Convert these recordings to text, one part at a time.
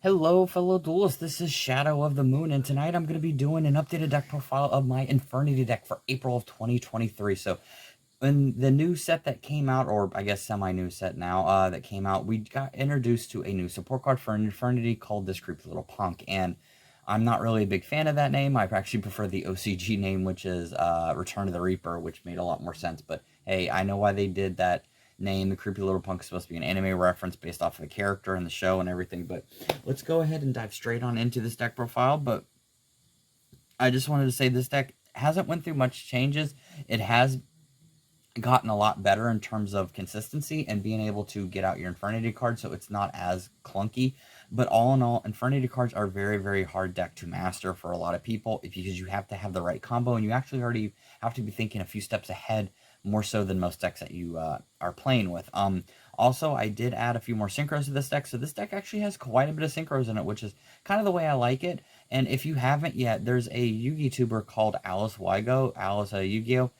Hello, fellow duelists. This is Shadow of the Moon, and tonight I'm going to be doing an updated deck profile of my Infernity deck for April of 2023. So, in the new set that came out, or I guess semi-new set now, that came out, we got introduced to a new support card for Infernity called this Creepy Little Punk, and I'm not really a big fan of that name. I actually prefer the OCG name, which is Return of the Reaper, which made a lot more sense, but hey, I know why they did that name. The Creepy Little Punk is supposed to be an anime reference based off of the character in the show and everything, but let's go ahead and dive straight on into this deck profile. But I just wanted to say this deck hasn't went through much changes. It has gotten a lot better in terms of consistency and being able to get out your Infernity cards, so it's not as clunky. But all in all, Infernity cards are very, very hard deck to master for a lot of people because you have to have the right combo, and you actually already have to be thinking a few steps ahead, more so than most decks that you are playing with. Also, I did add a few more synchros to this deck, so this deck actually has quite a bit of synchros in it, which is kind of the way I like it. And if you haven't yet, there's a Yu-Gi tuber called Alice Yu-Gi-Oh!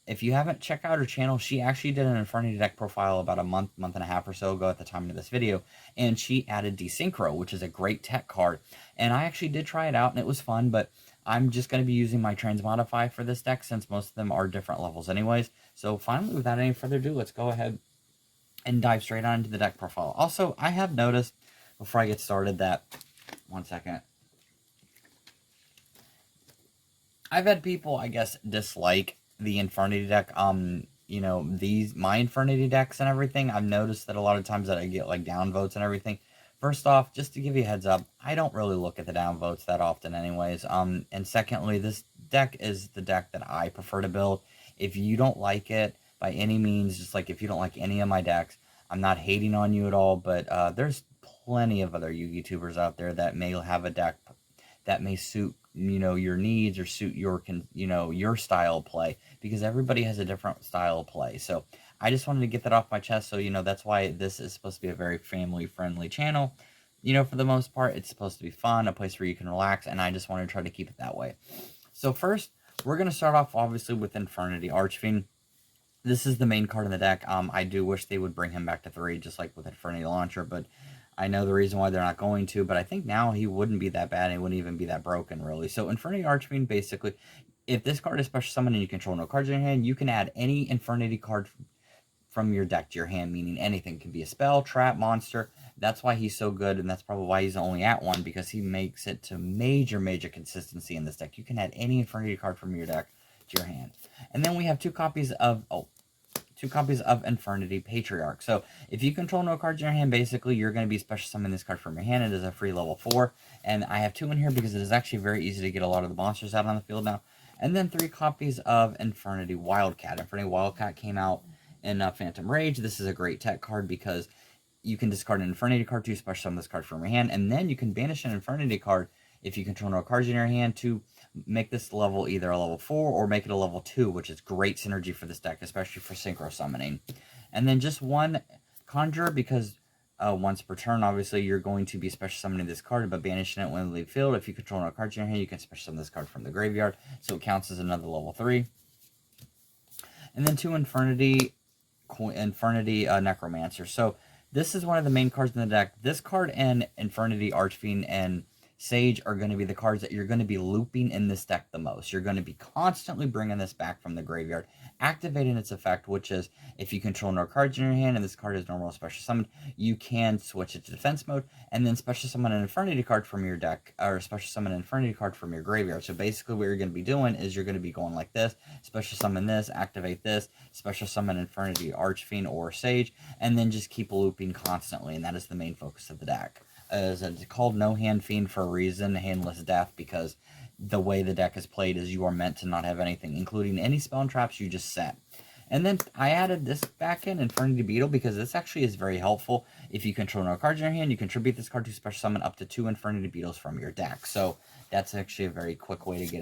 If you haven't checked out her channel, she actually did an Infernity deck profile about a month and a half or so ago at the time of this video, and she added Desynchro, which is a great tech card. And I actually did try it out, and it was fun, but I'm just going to be using my Transmodify for this deck since most of them are different levels anyways. So finally, without any further ado, let's go ahead and dive straight on into the deck profile. Also, I have noticed, before I get started, that, one second, I've had people, I guess, dislike the Infernity deck. You know, my Infernity decks and everything, I've noticed that a lot of times that I get like downvotes and everything. First off, just to give you a heads up, I don't really look at the downvotes that often anyways. And secondly, this deck is the deck that I prefer to build. If you don't like it by any means, just like if you don't like any of my decks, I'm not hating on you at all, but there's plenty of other Yu-Gi tubers out there that may have a deck that may suit, you know, your needs or suit your, you know, your style of play, because everybody has a different style of play. So I just wanted to get that off my chest. So, you know, that's why this is supposed to be a very family friendly channel. You know, for the most part, it's supposed to be fun, a place where you can relax, and I just want to try to keep it that way. So first, we're going to start off obviously with Infernity Archfiend. This is the main card in the deck. I do wish they would bring him back to 3, just like with Infernity Launcher, but I know the reason why they're not going to, but I think now he wouldn't be that bad, and he wouldn't even be that broken, really. So Infernity Archfiend, basically, if this card is special summoned and you control no cards in your hand, you can add any Infernity card from your deck to your hand, meaning anything. It can be a spell, trap, monster. That's why he's so good, and that's probably why he's only at 1, because he makes it to major consistency in this deck. You can add any Infernity card from your deck to your hand. And then we have two copies of Infernity Patriarch. So if you control no cards in your hand, basically you're going to be special summoning this card from your hand. It is a free level 4, and I have 2 in here because it is actually very easy to get a lot of the monsters out on the field now. And then 3 copies of Infernity Wildcat. Infernity Wildcat came out in Phantom Rage. This is a great tech card because you can discard an Infernity card to special summon this card from your hand, and then you can banish an Infernity card if you control no cards in your hand to make this level either a level 4 or make it a level 2, which is great synergy for this deck, especially for synchro summoning. And then just 1 conjure, because once per turn, obviously, you're going to be special summoning this card, but banishing it when you leave field. If you control no cards in your hand, you can special summon this card from the graveyard, so it counts as another level 3. And then 2 Infernity Necromancer. So this is one of the main cards in the deck. This card and Infernity Archfiend and Sage are going to be the cards that you're going to be looping in this deck the most. You're going to be constantly bringing this back from the graveyard, activating its effect, which is if you control no cards in your hand and this card is normal special summoned, you can switch it to defense mode and then special summon an Infernity card from your deck, or special summon an Infernity card from your graveyard. So basically what you're going to be doing is you're going to be going like this: special summon this, activate this, special summon Infernity Archfiend or Sage, and then just keep looping constantly, and that is the main focus of the deck. It's called No Hand Fiend for a reason, Handless Death, because the way the deck is played is you are meant to not have anything, including any spell and traps you just set. And then I added this back in, Infernity Beetle, because this actually is very helpful. If you control no cards in your hand, you contribute this card to special summon up to 2 Infernity Beetles from your deck. So that's actually a very quick way to get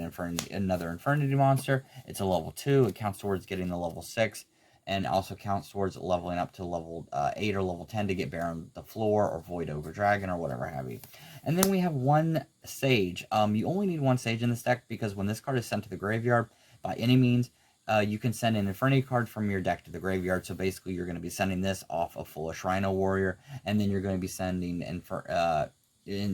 another Infernity monster. It's a level 2. It counts towards getting the level 6. And also counts towards leveling up to level 8 or level 10 to get Baron the Floor or Void Ogre Dragon or whatever have you. And then we have 1 Sage. You only need 1 Sage in this deck because when this card is sent to the graveyard, by any means, you can send an Infernity card from your deck to the graveyard. So basically you're going to be sending this off of Foolish Rhino Warrior, and then you're going to be sending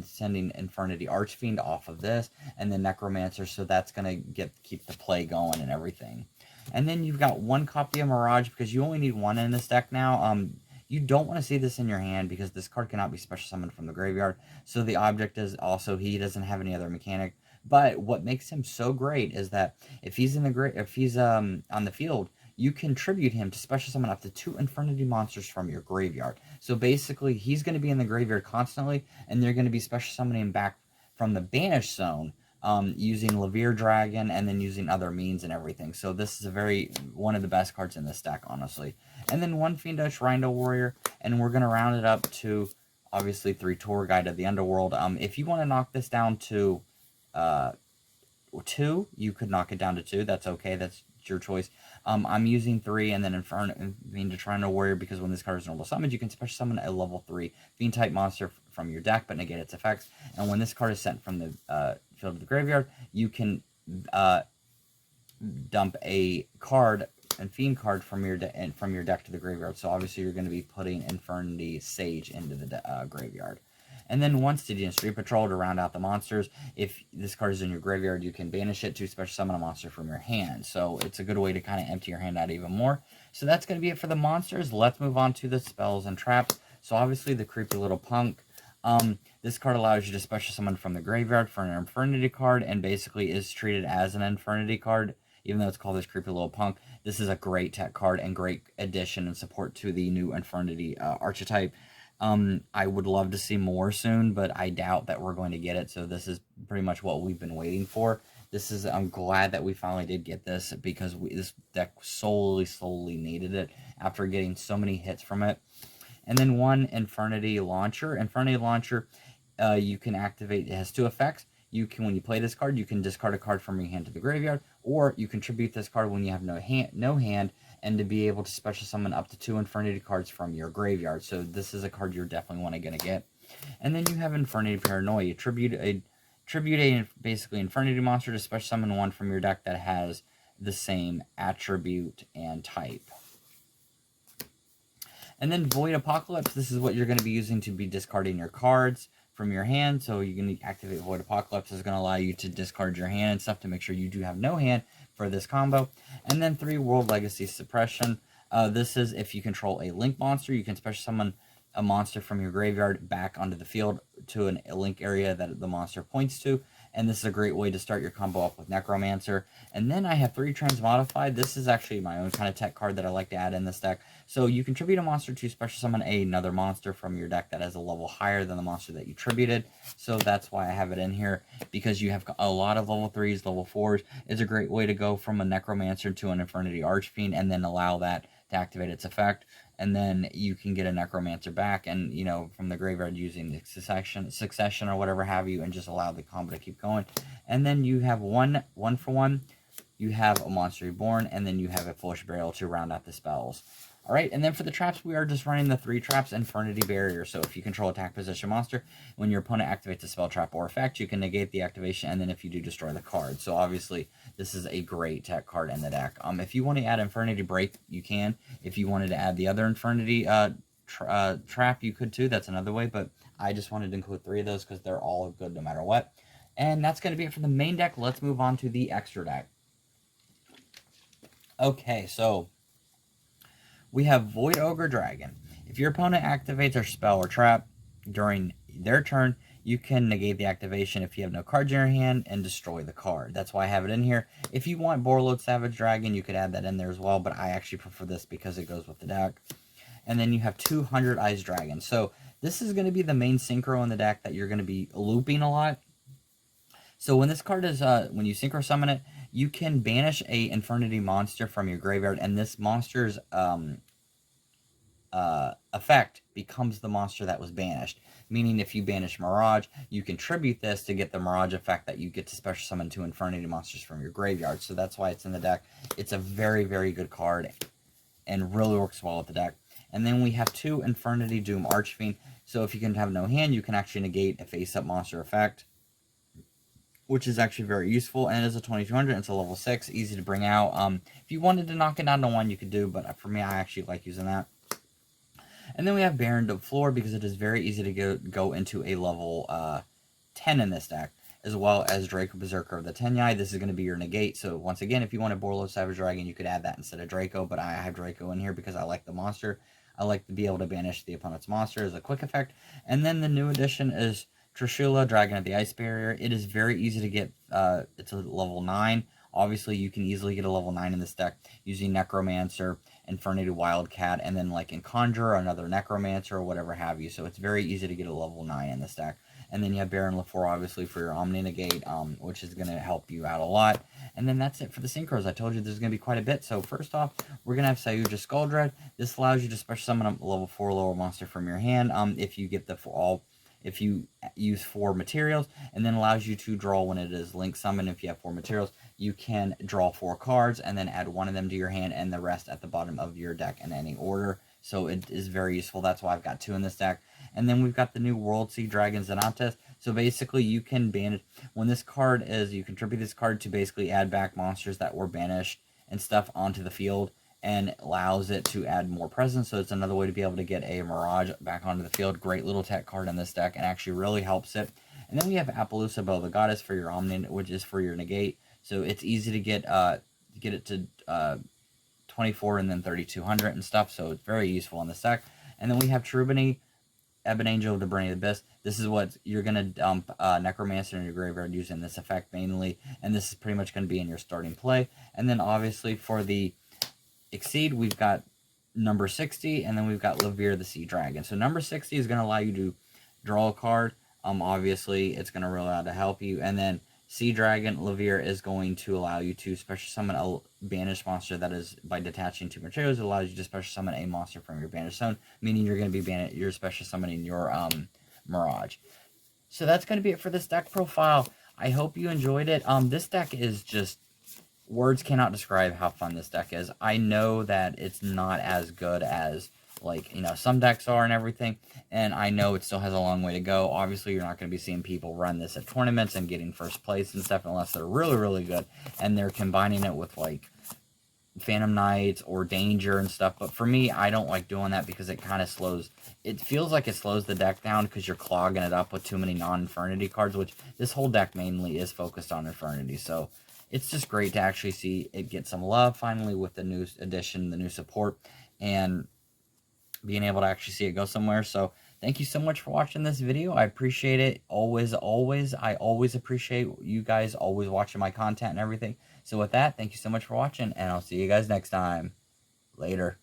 sending Infernity Archfiend off of this, and then Necromancer, so that's going to keep the play going and everything. And then you've got 1 copy of Mirage, because you only need 1 in this deck now. You don't want to see this in your hand, because this card cannot be special summoned from the graveyard. So the object is also, he doesn't have any other mechanic. But what makes him so great is that if he's on the field, you can tribute him to special summon up to 2 Infernity monsters from your graveyard. So basically, he's going to be in the graveyard constantly, and they're going to be special summoning him back from the Banished Zone, using Levere Dragon and then using other means and everything. So this is one of the best cards in this deck, honestly. And then 1 Fiendish Rhino Warrior, and we're going to round it up to, obviously, 3 Tour Guide of the Underworld. If you want to knock this down to 2, you could knock it down to 2. That's okay. That's your choice. I'm using 3 and then Fiendish Rhino Warrior, because when this card is normal summoned, you can special summon a level 3 Fiend type monster from your deck, but negate its effects. And when this card is sent from the field to the graveyard, you can dump a card and Fiend card from your deck to the graveyard. So obviously you're going to be putting Infernity Sage into the graveyard. And then 1 Stygian Street Patrol to round out the monsters. If this card is in your graveyard, you can banish it to special summon a monster from your hand. So it's a good way to kind of empty your hand out even more. So that's going to be it for the monsters. Let's move on to the spells and traps. So obviously the Creepy Little Punk. This card allows you to special summon from the graveyard for an Infernity card, and basically is treated as an Infernity card, even though it's called this Creepy Little Punk. This is a great tech card and great addition and support to the new Infernity archetype. I would love to see more soon, but I doubt that we're going to get it. So this is pretty much what we've been waiting for. I'm glad that we finally did get this, because this deck solely needed it after getting so many hits from it. And then 1 Infernity Launcher. Infernity Launcher, you can activate. It has 2 effects. When you play this card, you can discard a card from your hand to the graveyard, or you contribute this card when you have no hand, and to be able to special summon up to 2 Infernity cards from your graveyard. So this is a card you're definitely going to get. And then you have Infernity Paranoia. You tribute a basically Infernity monster to special summon 1 from your deck that has the same attribute and type. And then Void Apocalypse. This is what you're going to be using to be discarding your cards from your hand. So you can activate Void Apocalypse. Is going to allow you to discard your hand and stuff to make sure you do have no hand for this combo. And then 3 World Legacy Suppression. This is if you control a Link monster, you can special summon a monster from your graveyard back onto the field to a Link area that the monster points to. And this is a great way to start your combo up with Necromancer. And then I have 3 Transmodified. This is actually my own kind of tech card that I like to add in this deck. So you contribute a monster to special summon another monster from your deck that has a level higher than the monster that you tributed. So that's why I have it in here, because you have a lot of level 3s, level 4s. It's a great way to go from a Necromancer to an Infernity Archfiend and then allow that to activate its effect. And then you can get a Necromancer back and, from the graveyard using the succession or whatever have you, and just allow the combo to keep going. And then you have one for one. You have a Monster Reborn, and then you have a Foolish Burial to round out the spells. Alright, and then for the traps, we are just running the 3 traps Infernity Barrier. So if you control attack position monster, when your opponent activates a spell, trap, or effect, you can negate the activation, and then if you do, destroy the card. So obviously, this is a great tech card in the deck. If you want to add Infernity Break, you can. If you wanted to add the other Infernity trap, you could too. That's another way, but I just wanted to include 3 of those because they're all good no matter what. And that's going to be it for the main deck. Let's move on to the extra deck. Okay, so we have Void Ogre Dragon. If your opponent activates a spell or trap during their turn, you can negate the activation if you have no cards in your hand and destroy the card. That's why I have it in here. If you want Borreload Savage Dragon, you could add that in there as well, but I actually prefer this because it goes with the deck. And then you have 200 Eyes Dragon. So this is going to be the main synchro in the deck that you're going to be looping a lot. So when this card is, when you synchro summon it, you can banish a Infernity monster from your graveyard, and this monster's effect becomes the monster that was banished. Meaning if you banish Mirage, you contribute this to get the Mirage effect that you get to special summon 2 Infernity monsters from your graveyard. So that's why it's in the deck. It's a very, very good card and really works well with the deck. And then we have 2 Infernity Doom Archfiend. So if you can have no hand, you can actually negate a face-up monster effect, which is actually very useful, and it is a 2200. It's a level 6, easy to bring out. If you wanted to knock it down to 1, you could do, but for me, I actually like using that. And then we have Baron de Floor because it is very easy to go into a level 10 in this deck, as well as Draco Berserker of the Tenyai. This is going to be your negate. So once again, if you want a Borlo Savage Dragon, you could add that instead of Draco, but I have Draco in here because I like the monster. I like to be able to banish the opponent's monster as a quick effect. And then the new addition is Trishula, Dragon of the Ice Barrier. It is very easy to get. It's a level 9. Obviously, you can easily get a level 9 in this deck using Necromancer, Infernity Wildcat, and then like in Conjure, another Necromancer, or whatever have you. So it's very easy to get a level 9 in this deck. And then you have Baron LaFleur, obviously, for your Omni Negate, which is going to help you out a lot. And then that's it for the Synchros. I told you there's going to be quite a bit. So first off, we're going to have Sayuja Skuldred. This allows you to special summon a level 4 lower monster from your hand if you get the if you use 4 materials, and then allows you to draw when it is link summon. If you have 4 materials, you can draw 4 cards and then add 1 of them to your hand and the rest at the bottom of your deck in any order. So it is very useful. That's why I've got 2 in this deck. And then we've got the new World Sea Dragon Xanates. So basically you can banish, when this card is, you contribute this card to basically add back monsters that were banished and stuff onto the field, and allows it to add more presence. So it's another way to be able to get a Mirage back onto the field. Great little tech card in this deck, and actually really helps it. And then we have Appaloosa Bow the Goddess for your Omni, which is for your negate. So it's easy to get it to 24 and then 3200 and stuff. So it's very useful in this deck. And then we have Cherubini, Ebon Angel of the Burning Abyss. This is what you're going to dump Necromancer in your graveyard using this effect mainly. And this is pretty much going to be in your starting play. And then obviously for the Exceed, we've got number 60, and then we've got Levere the Sea Dragon. So number 60 is going to allow you to draw a card. Obviously, it's going to really allow to help you. And then Sea Dragon, Levere, is going to allow you to special summon a banished monster that is, by detaching 2 materials, it allows you to special summon a monster from your banished zone, meaning you're going to be you're special summoning your Mirage. So that's going to be it for this deck profile. I hope you enjoyed it. This deck is just, words cannot describe how fun this deck is. I know that it's not as good as, like, you know, some decks are and everything, and I know it still has a long way to go. Obviously, you're not going to be seeing people run this at tournaments and getting first place and stuff unless they're really, really good, and they're combining it with, like, Phantom Knights or Danger and stuff. But for me, I don't like doing that because it kind of slows, it feels like it slows the deck down because you're clogging it up with too many non-Infernity cards, which this whole deck mainly is focused on Infernity. So it's just great to actually see it get some love finally with the new addition, the new support, and being able to actually see it go somewhere. So thank you so much for watching this video. I appreciate it. Always, I always appreciate you guys always watching my content and everything. So with that, thank you so much for watching, and I'll see you guys next time. Later.